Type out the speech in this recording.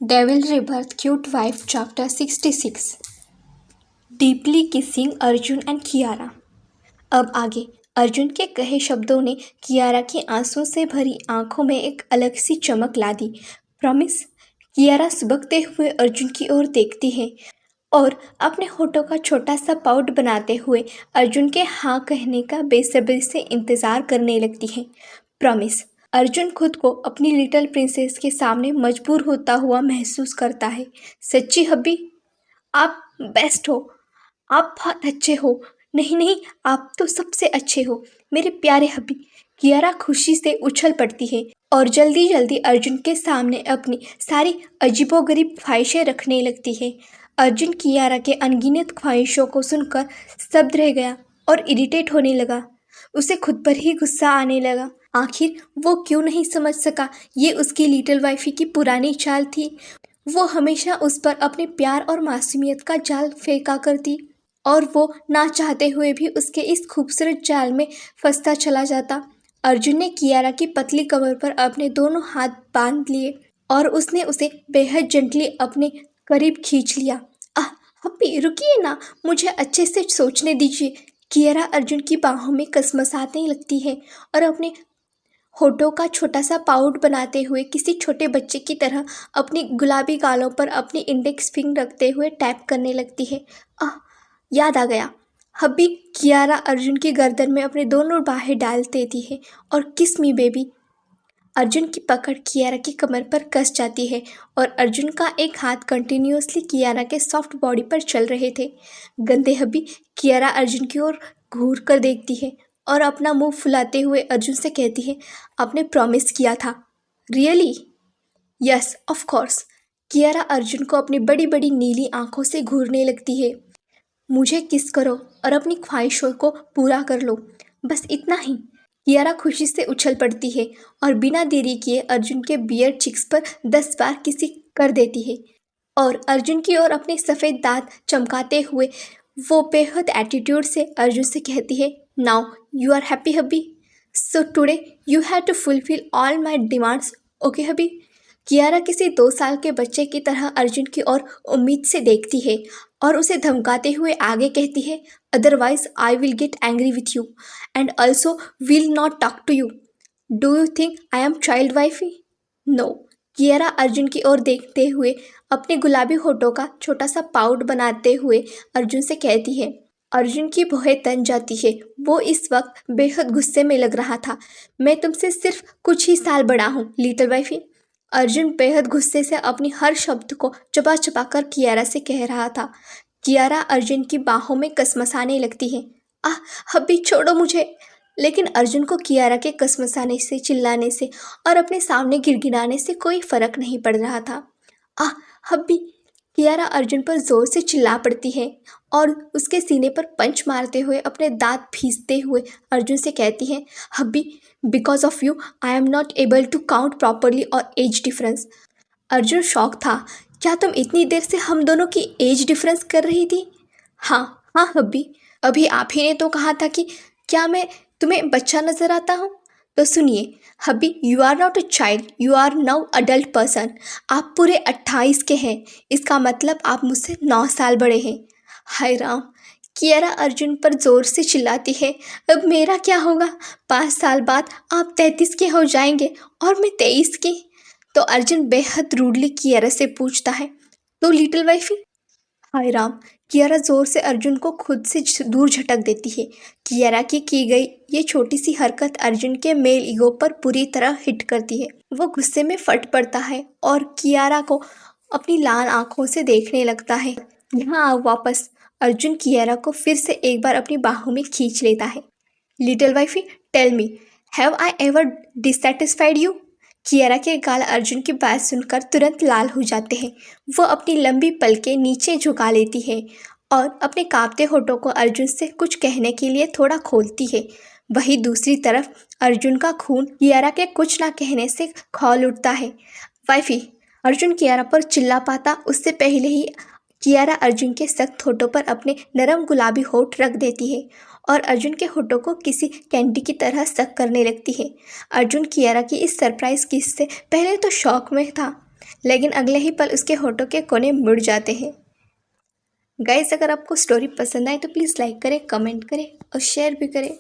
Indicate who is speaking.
Speaker 1: Devil Rebirth Cute Wife Chapter 66 deeply kissing Arjun and Kiara. अब आगे अर्जुन के कहे शब्दों ने कियारा की आंसू से भरी आंखों में एक अलग सी चमक ला दी। प्रॉमिस? कियारा सुबकते हुए अर्जुन की ओर देखती है और अपने होठों का छोटा सा पाउट बनाते हुए अर्जुन के हाँ कहने का बेसब्री से इंतज़ार करने लगती है। प्रॉमिस। अर्जुन खुद को अपनी लिटिल प्रिंसेस के सामने मजबूर होता हुआ महसूस करता है। सच्ची हब्बी, आप बेस्ट हो, आप बहुत अच्छे हो। नहीं नहीं, आप तो सबसे अच्छे हो मेरे प्यारे हब्बी। कियारा खुशी से उछल पड़ती है और जल्दी जल्दी अर्जुन के सामने अपनी सारी अजीबोगरीब ख्वाहिशें रखने लगती है। अर्जुन कियारा के अनगिनत ख्वाहिशों को सुनकर स्तब्ध रह गया और इरिटेट होने लगा। उसे खुद पर ही गुस्सा आने लगा। आखिर वो क्यों नहीं समझ सका ये उसकी लिटिल वाइफी की पुरानी चाल थी। वो हमेशा उस पर अपने प्यार और मासूमियत का जाल फेंका करती और वो ना चाहते हुए भी उसके इस खूबसूरत जाल में फंसता चला जाता। अर्जुन ने कियारा की पतली कमर पर अपने दोनों हाथ बांध लिए और उसने उसे बेहद जेंटली अपने करीब खींच लिया। आह हप्पी, रुकिए ना, मुझे अच्छे से सोचने दीजिए। कियारा अर्जुन की बाहों में कसमसाने लगती है और अपने होठों का छोटा सा पाउट बनाते हुए किसी छोटे बच्चे की तरह अपनी गुलाबी गालों पर अपनी इंडेक्स फिंगर रखते हुए टैप करने लगती है। आह, याद आ गया। हब्बी। कियारा अर्जुन की गर्दन में अपने दोनों बाहें डाल देती है और किस मी बेबी। अर्जुन की पकड़ कियारा की कमर पर कस जाती है और अर्जुन का एक हाथ कंटिन्यूअसली कियारा के सॉफ्ट बॉडी पर चल रहे थे। गंदे हब्बी। कियारा अर्जुन की ओर घूर कर देखती है और अपना मुंह फुलाते हुए अर्जुन से कहती है, आपने प्रॉमिस किया था। Really? Yes of course. Kiara Arjun को अपनी बड़ी बड़ी नीली आंखों से घूरने लगती है। मुझे किस करो और अपनी ख्वाहिशों को पूरा कर लो, बस इतना ही। कियारा खुशी से उछल पड़ती है और बिना देरी किए अर्जुन के बियर्ड चिक्स पर 10 बार किसी कर देती है और अर्जुन की ओर अपने सफ़ेद दांत चमकाते हुए वो बेहद एटीट्यूड से अर्जुन से कहती है, now you are happy hubby, so today you have to fulfil all my demands, okay hubby. Kiara किसी 2 साल के बच्चे की तरह अर्जुन की ओर उम्मीद से देखती है और उसे धमकाते हुए आगे कहती है, otherwise I will get angry with you and also will not talk to you. Do you think I am child wifey? No. Kiara Arjun की ओर देखते हुए अपने गुलाबी होठों का छोटा सा पाउट बनाते हुए अर्जुन से कहती है। अर्जुन की भौहें तन जाती है। वो इस वक्त बेहद गुस्से में लग रहा था। मैं तुमसे सिर्फ कुछ ही साल बड़ा हूँ लिटिल वाइफी। अर्जुन बेहद गुस्से से अपनी हर शब्द को चबा चबा कर कियारा से कह रहा था। कियारा अर्जुन की बाहों में कसमसाने लगती है। आह हब्बी, छोड़ो मुझे। लेकिन अर्जुन को कियारा के कसमसाने से, चिल्लाने से और अपने सामने गिड़गिड़ाने से कोई फर्क नहीं पड़ रहा था। आह हब्बी। कियारा अर्जुन पर जोर से चिल्ला पड़ती है और उसके सीने पर पंच मारते हुए अपने दांत भींचते हुए अर्जुन से कहती है, hubby, because of you I am not able to count properly और एज डिफरेंस। अर्जुन शॉक था। क्या तुम इतनी देर से हम दोनों की एज डिफरेंस कर रही थी? हाँ हाँ हब्बी, अभी आप ही ने तो कहा था कि क्या मैं तुम्हें बच्चा नजर आता हूँ। तो सुनिए hubby, you are not a child, you are now adult person. आप पूरे 28 के हैं, इसका मतलब आप मुझसे 9 साल बड़े हैं। हाय राम। कियारा अर्जुन पर जोर से चिल्लाती है, अब मेरा क्या होगा? 5 साल बाद आप 33 के हो जाएंगे और मैं 23 की। तो अर्जुन बेहद रूडली कियारा से पूछता है, तो लिटिल वाइफी? हाय राम। कियारा जोर से अर्जुन को खुद से दूर झटक देती है। कियारा की गई ये छोटी सी हरकत अर्जुन के मेल ईगो पर पूरी तरह हिट करती है। वो गुस्से में फट पड़ता है और कियारा को अपनी लाल आंखों से देखने लगता है। यहाँ आओ वापस। अर्जुन कियारा को फिर से एक बार अपनी बाहों में खींच लेता है। Little wifey, tell me, have I ever dissatisfied you? Kiara के गाल अर्जुन की बात सुनकर तुरंत लाल हो जाते हैं। वो अपनी लंबी पलकें नीचे झुका लेती है और अपने कांपते होठों को अर्जुन से कुछ कहने के लिए थोड़ा खोलती है। वहीं दूसरी तरफ अर्जुन का खून कियारा के कुछ ना कहने से खौल उठता है। वाइफी। अर्जुन कियारा पर चिल्ला पाता उससे पहले ही कियारा अर्जुन के सख्त होठों पर अपने नरम गुलाबी होठ रख देती है और अर्जुन के होठों को किसी कैंडी की तरह सक करने लगती है। अर्जुन कियारा की इस सरप्राइज किस से पहले तो शॉक में था, लेकिन अगले ही पल उसके होठों के कोने मुड़ जाते हैं। गाइस, अगर आपको स्टोरी पसंद आए तो प्लीज़ लाइक करें, कमेंट करें और शेयर भी करें।